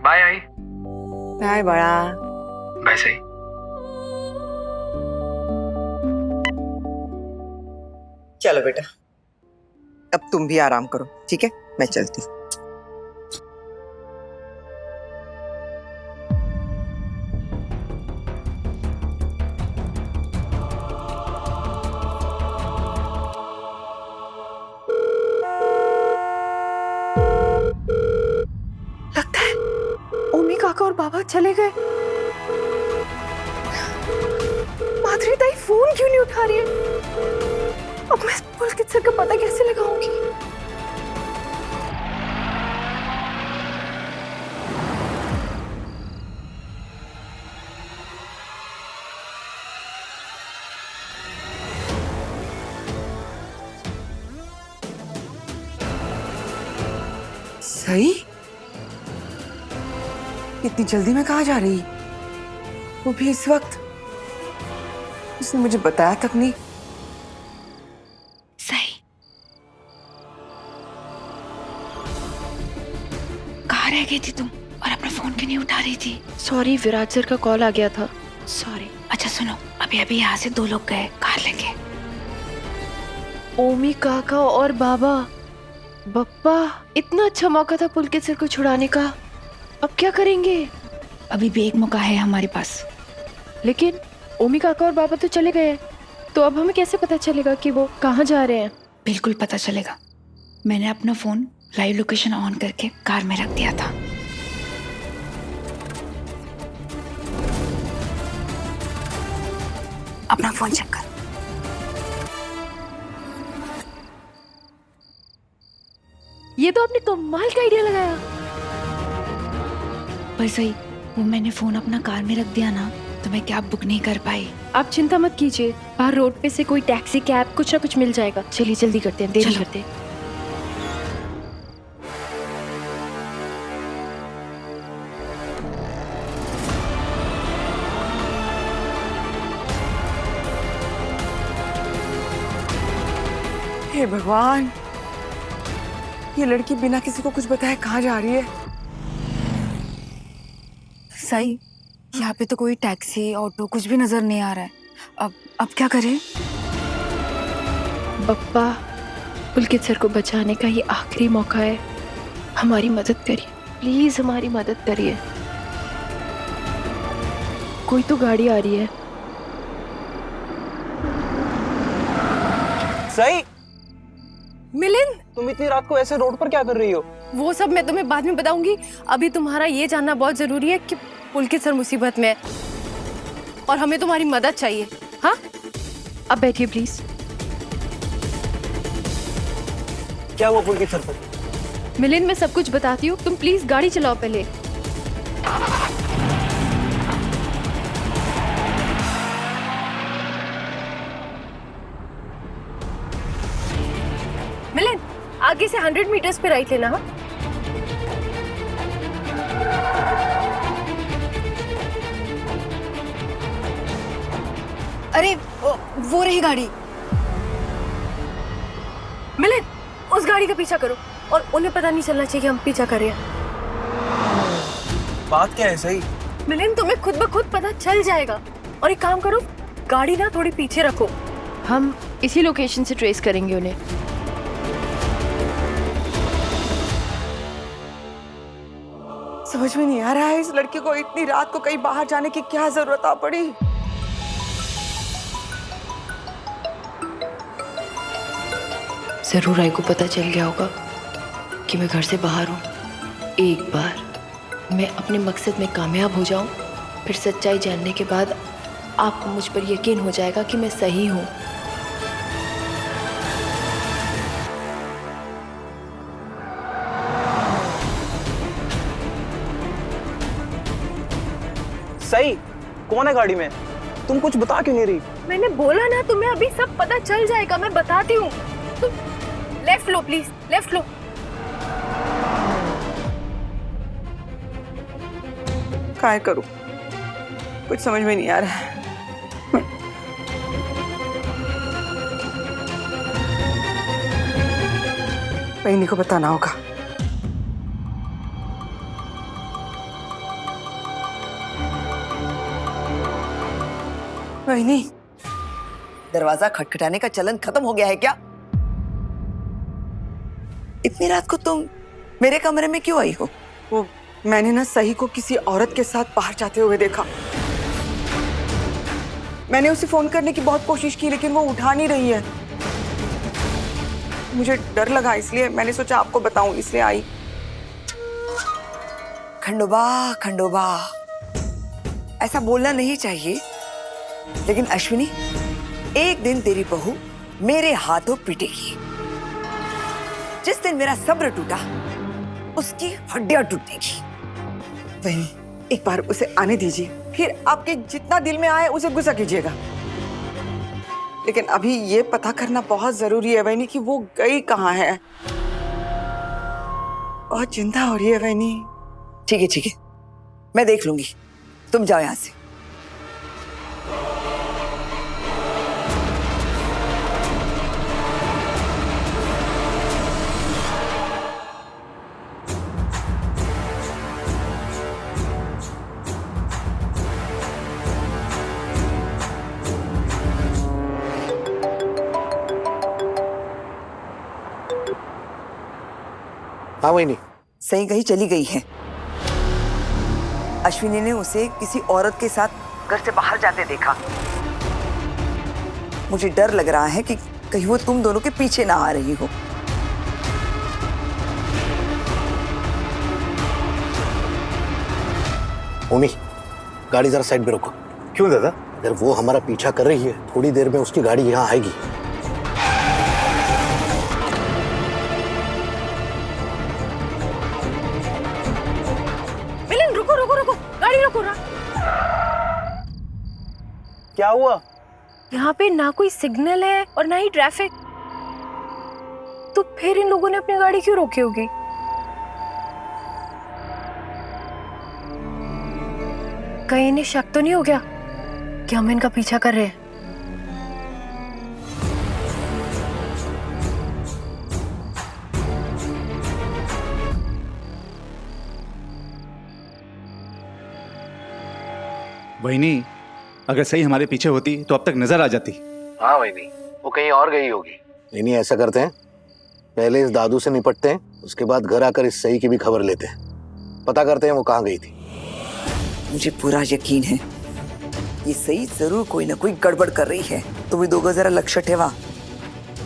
Bye आई। Bye बड़ा। Bye सही। चलो बेटा, अब तुम भी आराम करो, ठीक है? मैं चलती हूँ। लगता है ओमी काका और बाबा चले गए। माधुरी ताई फोन क्यों नहीं उठा रही है? अब मैं पुलकित सर का पता कैसे लगाऊंगी? सही? इतनी जल्दी में कहाँ जा रही? वो भी इस वक्त? उसने मुझे बताया तक नहीं। सही, कहाँ रह गई थी तुम और अपना फोन क्यों नहीं उठा रही थी? सॉरी, विराज सर का कॉल आ गया था। सॉरी। अच्छा सुनो, अभी अभी यहाँ से 2 लोग गए, कार लेंगे। ओमी काका और बाबा। बप्पा, इतना अच्छा मौका था पुलकित सर को छुड़ाने का, अब क्या करेंगे? अभी भी एक मौका है हमारे पास। लेकिन ओमी काका और बाबा तो चले गए हैं, तो अब हमें कैसे पता चलेगा कि वो कहाँ जा रहे हैं? बिल्कुल पता चलेगा। मैंने अपना फोन लाइव लोकेशन ऑन करके कार में रख दिया था। अपना फोन चेक कर। ये तो आपने कमाल का आइडिया लगाया। पर सही, वो मैंने फोन अपना कार में रख दिया ना, तो मैं कैब बुक नहीं कर पाई। आप चिंता मत कीजिए, बाहर रोड पे से कोई टैक्सी कैब कुछ ना कुछ मिल जाएगा। चलिए जल्दी करते हैं, देरी चलो। करते हैं। हे भगवान, ये लड़की बिना किसी को कुछ बताए कहाँ जा रही है? सही, यहाँ पे तो कोई टैक्सी ऑटो कुछ भी नजर नहीं आ रहा है। अब क्या करें? बप्पा, पुलकित सर को बचाने का ये आखिरी मौका है, हमारी मदद करिए, प्लीज हमारी मदद करिए। कोई तो गाड़ी आ रही है। सही, मिलिंद, तुम इतनी रात को ऐसे रोड पर क्या कर रही हो? वो सब मैं तुम्हें बाद में बताऊंगी। अभी तुम्हारा ये जानना बहुत जरूरी है कि पुलकित सर मुसीबत में है और हमें तुम्हारी मदद चाहिए। हाँ, अब बैठिए प्लीज। क्या हुआ पुलकित सर पर? मिलिंद, मैं सब कुछ बताती हूँ, तुम प्लीज गाड़ी चलाओ पहले। मिलिंद, आगे से 100 मीटर्स पे राइट लेना। हाँ, अरे वो रही गाड़ी। मिलिंद, उस गाड़ी का पीछा करो और उन्हें पता नहीं चलना चाहिए कि हम पीछा कर रहे हैं। बात क्या है सही? मिलिंद, तुम्हें खुद ब खुद पता चल जाएगा। और एक काम करो, गाड़ी ना थोड़ी पीछे रखो। हम इसी लोकेशन से ट्रेस करेंगे उन्हें। समझ में नहीं आ रहा है इस लड़की को इतनी रात को कहीं बाहर जाने की क्या जरूरत आ पड़ी। जरूर राय को पता चल गया होगा कि मैं घर से बाहर हूँ। एक बार मैं अपने मकसद में कामयाब हो जाऊं, फिर सच्चाई जानने के बाद आपको मुझ पर यकीन हो जाएगा कि मैं सही हूँ। सही, कौन है गाड़ी में? तुम कुछ बता क्यों नहीं रही? मैंने बोला ना, तुम्हें अभी सब पता चल जाएगा, मैं बताती हूँ। तुम लेफ्ट लो प्लीज, लेफ्ट लो। काय करूं, कुछ समझ में नहीं आ रहा है। बहनी को बताना होगा। वहीनी, दरवाजा खटखटाने का चलन खत्म हो गया है क्या? इतनी रात को तुम मेरे कमरे में क्यों आई हो? वो मैंने ना सही को किसी औरत के साथ बाहर जाते हुए देखा। मैंने उसे फोन करने की बहुत कोशिश की लेकिन वो उठा नहीं रही है। मुझे डर लगा इसलिए मैंने सोचा आपको बताऊं, इसलिए आई। खंडोबा खंडोबा, ऐसा बोलना नहीं चाहिए, लेकिन अश्विनी, एक दिन तेरी बहू मेरे हाथों पिटेगी। जिस दिन मेरा सब्र टूटा उसकी हड्डियां टूटेगी। वही, एक बार उसे आने दीजिए, फिर आपके जितना दिल में आए उसे गुस्सा कीजिएगा। लेकिन अभी ये पता करना बहुत जरूरी है वैनी कि वो गई कहाँ है। बहुत चिंता हो रही है वैनी। ठीक है, मैं देख लूंगी, तुम जाओ यहां से। हाँ वही सही कहीं चली गई है। अश्विनी ने उसे किसी औरत के साथ घर से बाहर जाते देखा। मुझे डर लग रहा है कि कहीं वो तुम दोनों के पीछे ना आ रही हो। ओमी, गाड़ी जरा साइड में रोको। क्यों दादा? यार वो हमारा पीछा कर रही है, थोड़ी देर में उसकी गाड़ी यहाँ आएगी। मिलन, रुको रुको रुको, गाड़ी रोको ना। क्या हुआ? यहाँ पे ना कोई सिग्नल है और ना ही ट्रैफिक, तो फिर इन लोगों ने अपनी गाड़ी क्यों रोकी होगी? कहीं इन्हें शक तो नहीं हो गया कि हम इनका पीछा कर रहे हैं? वहीनी, अगर सही हमारे पीछे होती तो अब तक नजर आ जाती। हाँ वही नहीं, वो कहीं और गई होगी। नहीं, ऐसा करते हैं, पहले इस दादू से निपटते हैं, उसके बाद घर आकर इस सही की भी खबर लेते हैं, पता करते हैं वो कहाँ गई थी। मुझे पूरा यकीन है ये सही जरूर कोई ना कोई गड़बड़ कर रही है। तुम भी दोगो जरा लक्ष्य ठेवा,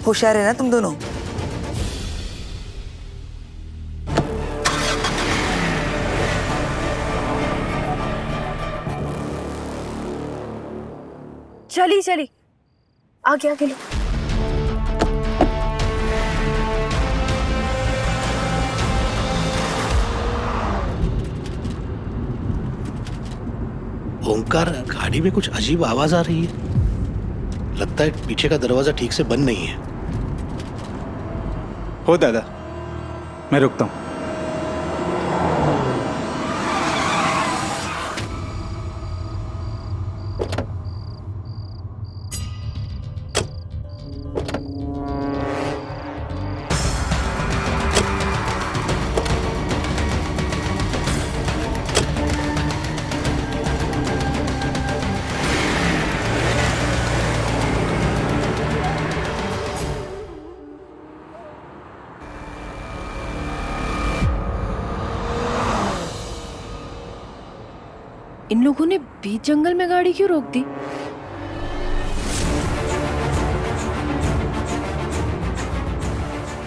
होशियार है ना तुम दोनों। चली चली, आगे आगे लो। ओमकार, गाड़ी में कुछ अजीब आवाज आ रही है। लगता है पीछे का दरवाजा ठीक से बंद नहीं है। हो दादा, मैं रुकता हूँ। इन लोगों ने बीच जंगल में गाड़ी क्यों रोक दी?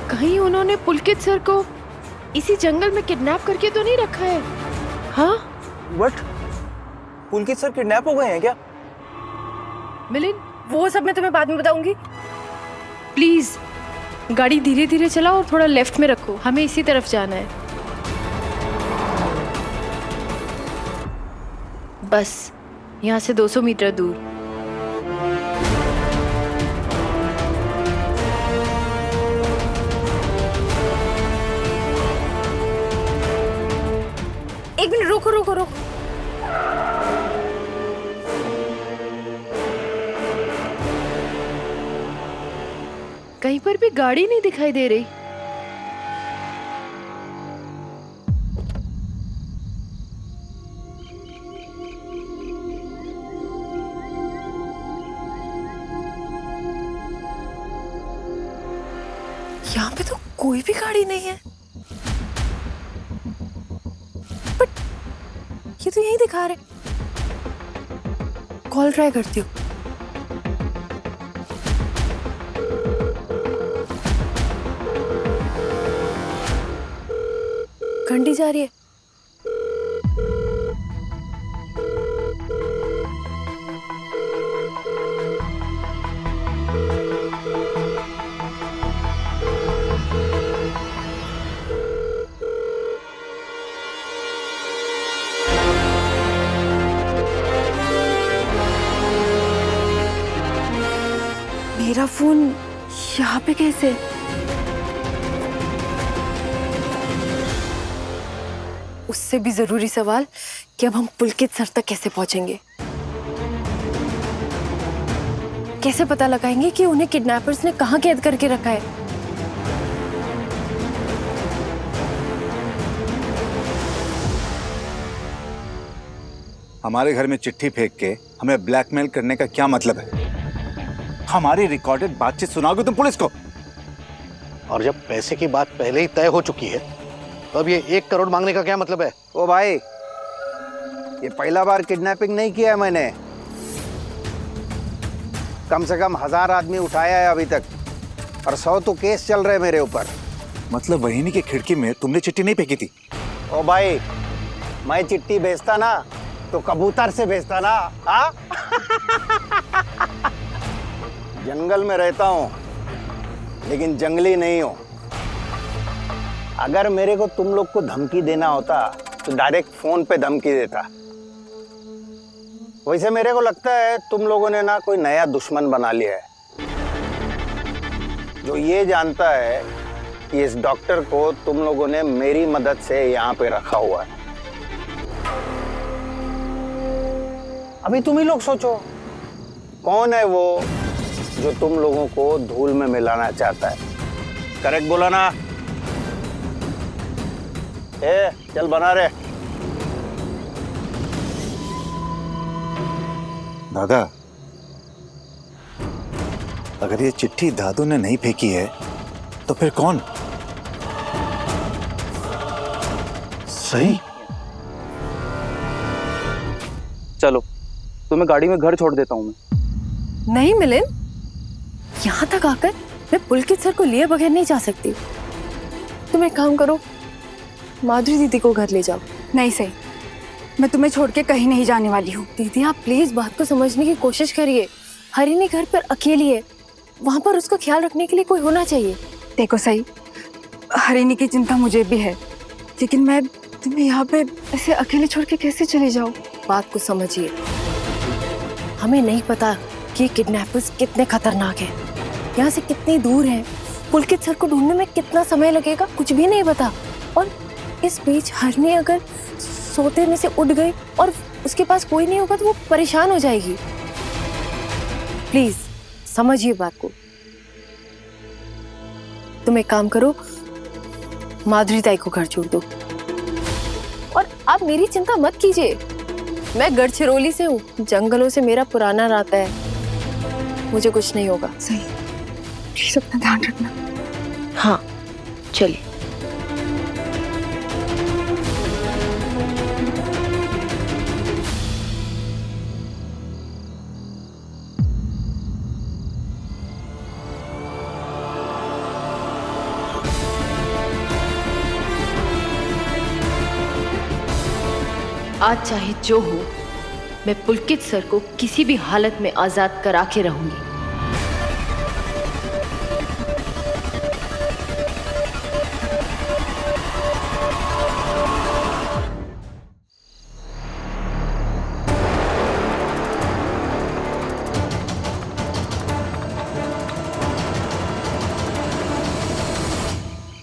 कहीं उन्होंने पुलकित सर को इसी जंगल में किडनैप करके तो नहीं रखा है? हाँ? व्हाट? पुलकित सर किडनैप हो गए हैं क्या? मिलिन, वो सब मैं तुम्हें बाद में बताऊंगी। प्लीज गाड़ी धीरे धीरे चलाओ और थोड़ा लेफ्ट में रखो, हमें इसी तरफ जाना है। बस यहाँ से 200 मीटर दूर। एक मिनट, रोको रोको रोको। कहीं पर भी गाड़ी नहीं दिखाई दे रही। कोई भी गाड़ी नहीं है। बट ये तो यही दिखा रहे। कॉल ट्राई करती हूँ। घंटी जा रही है। मेरा फोन यहाँ पे कैसे? उससे भी जरूरी सवाल कि अब हम पुलकित सर तक कैसे पहुंचेंगे? कैसे पता लगाएंगे कि उन्हें किडनैपर्स ने कहां कैद करके रखा है? हमारे घर में चिट्ठी फेंक के हमें ब्लैकमेल करने का क्या मतलब है? हमारी रिकॉर्डेड बातचीत सुनाओगे तुम पुलिस को? और जब पैसे की बात पहले ही तय हो चुकी है तो अब ये 1 करोड़ मांगने का क्या मतलब है? ओ भाई, ये पहला बार किडनैपिंग नहीं किया है मैंने। कम से कम 1000 आदमी उठाया है अभी तक और 100 तो केस चल रहे हैं मेरे ऊपर। मतलब वहीनी की खिड़की में तुमने चिट्ठी नहीं फेंकी थी? ओ भाई, मैं चिट्ठी भेजता ना तो कबूतर से भेजता ना। हाँ? जंगल में रहता हूँ लेकिन जंगली नहीं हूँ। अगर मेरे को तुम लोग को धमकी देना होता तो डायरेक्ट फोन पे धमकी देता। वैसे मेरे को लगता है तुम लोगों ने ना कोई नया दुश्मन बना लिया है, जो ये जानता है कि इस डॉक्टर को तुम लोगों ने मेरी मदद से यहाँ पे रखा हुआ है। अभी तुम ही लोग सोचो, कौन है वो जो तुम लोगों को धूल में मिलाना चाहता है? करेक्ट बोला ना? ए, चल बना रे। दादा, अगर ये चिट्ठी दादू ने नहीं फेंकी है तो फिर कौन? सही। चलो तुम्हें गाड़ी में घर छोड़ देता हूँ मैं। नहीं मिलिन, यहाँ तक आकर मैं पुलकित सर को लिए बगैर नहीं जा सकती। तुम एक काम करो, माधुरी दीदी को घर ले जाओ। नहीं सही, मैं तुम्हें छोड़ के कहीं नहीं जाने वाली हूँ। दीदी आप प्लीज बात को समझने की कोशिश करिए। हरिणी घर पर अकेली है, वहां पर उसका ख्याल रखने के लिए कोई होना चाहिए। देखो सही, हरिणी की चिंता मुझे भी है, लेकिन मैं तुम्हें यहाँ पे ऐसे अकेले छोड़ के कैसे चली जाऊँ? बात को समझिए। हमें नहीं पता कि किडनैपर्स कितने खतरनाक हैं, यहाँ से कितनी दूर हैं, पुलकित सर को ढूंढने में कितना समय लगेगा, कुछ भी नहीं पता। और इस बीच हरिणी अगर सोते में से उठ गई और उसके पास कोई नहीं होगा तो वो परेशान हो जाएगी। प्लीज समझिए बात को। तुम एक काम करो, माधुरी ताई को घर छोड़ दो और आप मेरी चिंता मत कीजिए। मैं गढ़चिरौली से हूँ, जंगलों से मेरा पुराना नाता है, मुझे कुछ नहीं होगा। सही, प्लीज अपना ध्यान रखना। हाँ चलिए। आज चाहे जो हो, मैं पुलकित सर को किसी भी हालत में आजाद करा के रहूंगी।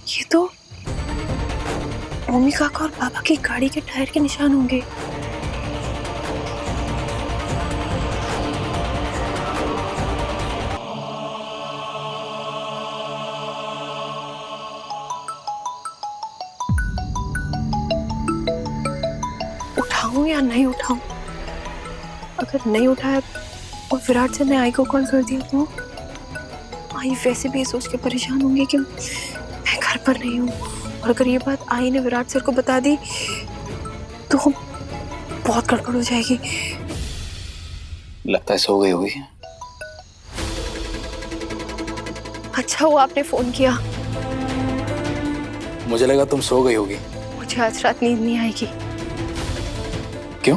ये तो मम्मी काका और पापा की गाड़ी के टायर के निशान होंगे। उठाऊं या नहीं उठाऊं? अगर नहीं उठाया और विराट से ने आई को कॉल कर दिया तो आई वैसे भी ये सोच के परेशान होंगी कि मैं घर पर नहीं हूँ, और अगर ये बात आई ने विराट सर को बता दी तो बहुत गड़बड़ हो जाएगी। लगता है सो गई होगी। अच्छा हुआ आपने फोन किया, मुझे लगा तुम सो गई होगी। मुझे आज रात नींद नहीं आएगी। क्यों?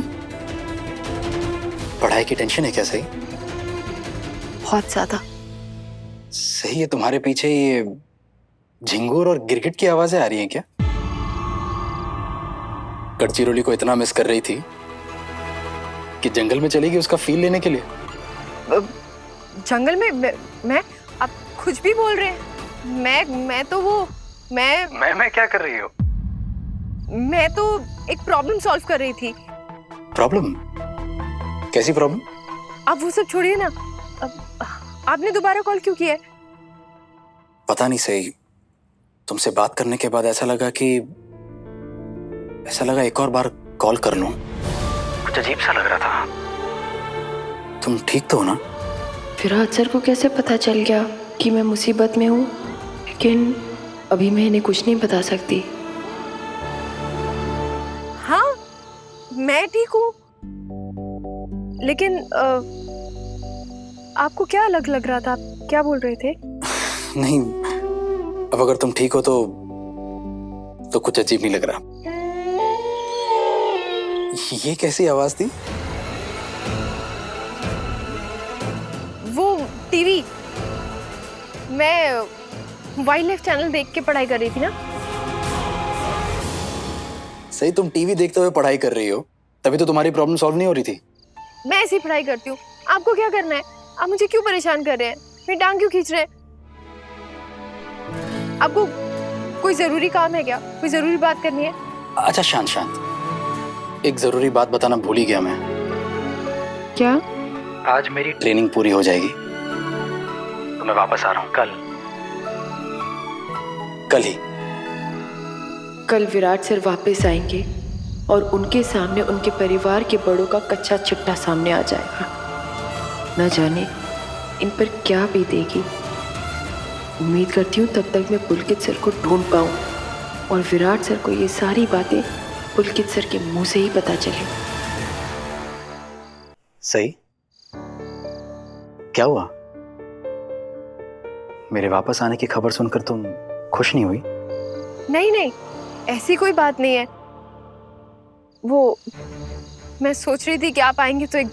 पढ़ाई की टेंशन है क्या? सही बहुत ज्यादा। सही है, तुम्हारे पीछे ये झिंगुर और गिरगिट की आवाजें आ रही हैं क्या? गढ़चिरौली को इतना मिस कर रही थी कि जंगल में चलेगी उसका फील लेने के लिए। जंगल में मैं आप कुछ भी बोल रहे हैं। मैं तो वो मैं क्या कर रही हो? मैं तो एक प्रॉब्लम सॉल्व कर रही थी। प्रॉब्लम? कैसी प्रॉब्लम? आप वो सब छोड़िए ना। आपने दोबारा कॉल क्यों किया है? पता नहीं, सही तुमसे बात करने के बाद ऐसा लगा एक और बार कॉल कर लूं। कुछ अजीब सा लग रहा था। तुम ठीक तो हो ना? विराट सर को कैसे पता चल गया कि मैं मुसीबत में हूँ? लेकिन अभी मैं इन्हें कुछ नहीं बता सकती। हाँ, मैं ठीक हूँ, लेकिन आपको क्या अलग लग रहा था? आप क्या बोल रहे थे? नहीं, अब अगर तुम ठीक हो तो कुछ अजीब नहीं लग रहा। ये कैसी आवाज थी? वो टीवी, मैं वाइल्ड लाइफ चैनल देख के पढ़ाई कर रही थी ना। सही, तुम टीवी देखते हुए पढ़ाई कर रही हो, तभी तो तुम्हारी प्रॉब्लम सॉल्व नहीं हो रही थी। मैं ऐसी पढ़ाई करती हूँ, आपको क्या करना है? आप मुझे क्यों परेशान कर रहे हैं? मेरी टांग क्यों खींच रहे हैं? आपको कोई जरूरी काम है क्या? कोई जरूरी बात करनी है? अच्छा शांत, एक जरूरी बात बताना भूल ही गया मैं। क्या? आज मेरी ट्रेनिंग पूरी हो जाएगी तो मैं वापस आ रहा हूँ कल ही। कल विराट सर वापस आएंगे और उनके सामने उनके परिवार के बड़ों का कच्चा चिट्ठा सामने आ जाएगा। न जाने इन पर क्या बीतेगी। उम्मीद करती हूँ तब तक मैं पुलकित सर को ढूंढ पाऊँ और विराट सर को ये सारी बातें पुलकित सर के मुंह से ही पता चले। सही, क्या हुआ? मेरे वापस आने की खबर सुनकर तुम खुश नहीं हुई? नहीं, ऐसी कोई बात नहीं है। वो मैं सोच रही थी कि आप आएंगे तो एक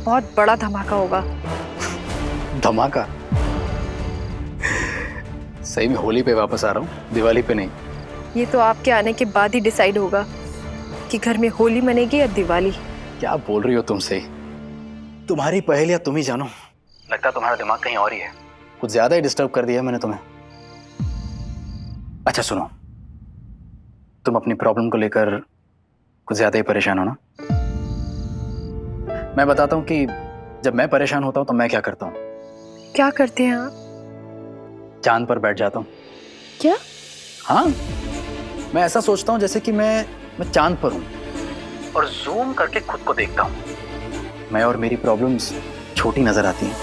बहुत बड़ा धमाका होगा। धमाका? सही में होली पे वापस आ रहा हूँ, दिवाली पे नहीं। ये तो आपके आने के बाद ही डिसाइड होगा कि घर में होली मनेगी या दिवाली। क्या बोल रही हो तुम? सही, तुम्हारी पहेलियां तुम ही जानो। लगता तुम्हारा दिमाग कहीं और ही है। कुछ ज्यादा ही डिस्टर्ब कर दिया मैंने तुम्हें। अच्छा सुनो, तुम अपनी प्रॉब्लम को लेकर कुछ ज्यादा ही परेशान हो ना? मैं बताता हूँ कि जब मैं परेशान होता हूँ तो मैं क्या करता हूँ। क्या करते हैं आप? चांद पर बैठ जाता हूँ। क्या? हाँ, मैं ऐसा सोचता हूँ जैसे कि मैं चांद पर हूँ और जूम करके खुद को देखता हूँ। मैं और मेरी प्रॉब्लम्स छोटी नजर आती हैं।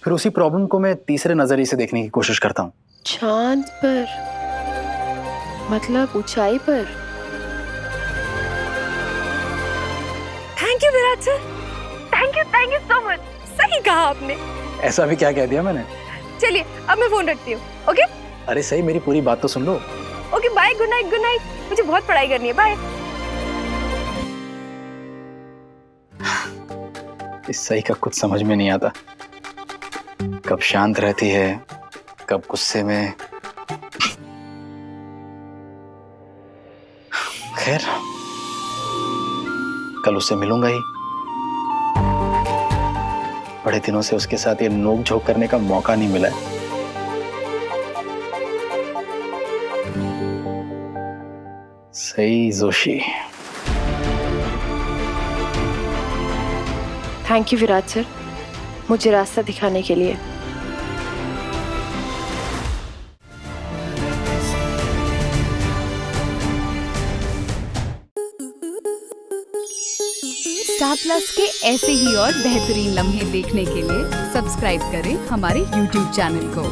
फिर उसी प्रॉब्लम को मैं तीसरे नजरिए से देखने की कोशिश करता हूँ। चांद पर मतलब ऊंचाई पर? Thank you Virat sir, thank you so much. सही कहा आपने। ऐसा भी क्या कह दिया मैंने? चलिए अब मैं फोन रखती हूँ। ओके? अरे सही, मेरी पूरी बात तो सुन लो। Okay bye, good night. मुझे बहुत पढ़ाई करनी है। बाय। इस सही का कुछ समझ में नहीं आता, कब शांत रहती है, कब गुस्से में। खैर, कल उससे मिलूंगा ही। बड़े दिनों से उसके साथ ये नोक झोंक करने का मौका नहीं मिला है। सही Joshi. Thank you Virat sir, मुझे रास्ता दिखाने के लिए। स्टार प्लस के ऐसे ही और बेहतरीन लम्हे देखने के लिए सब्सक्राइब करें हमारे YouTube चैनल को।